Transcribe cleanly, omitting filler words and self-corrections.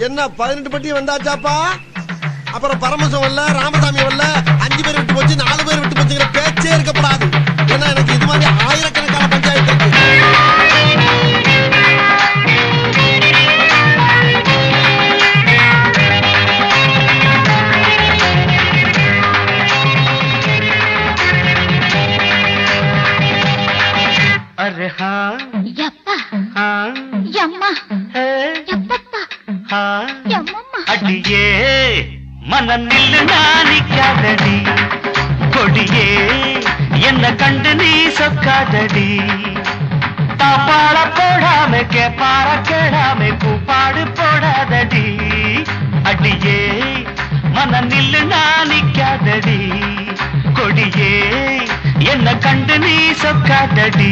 என்ன 18 பட்டி வந்தாச்சாப்பா? அப்புறம் பரமசம் வரல, ராமசாமி வரல, 5 பேர் விட்டு போச்சு, 4 பேர் விட்டு போச்சுங்கிற பேச்சே இருக்கப்படாது. ஏன்னா எனக்கு இது மாதிரி ஆயிரக்கணக்கான பஞ்சாயத்து இருக்கு. अरे हाँ यप्पा हाँ यम्मा है यप्पा हाँ यम्मा अडिये मन निल्लु नानिक्कादडी कोडिये एन्न कंडु नी सोक्कादडी तापाळ पोडामे केपाळ केडामे कूपाडु पोडादडी अडिये मन निल्लु नानिक्कादडी कोडिये என்ன கண்டு நீ சொக்காதடி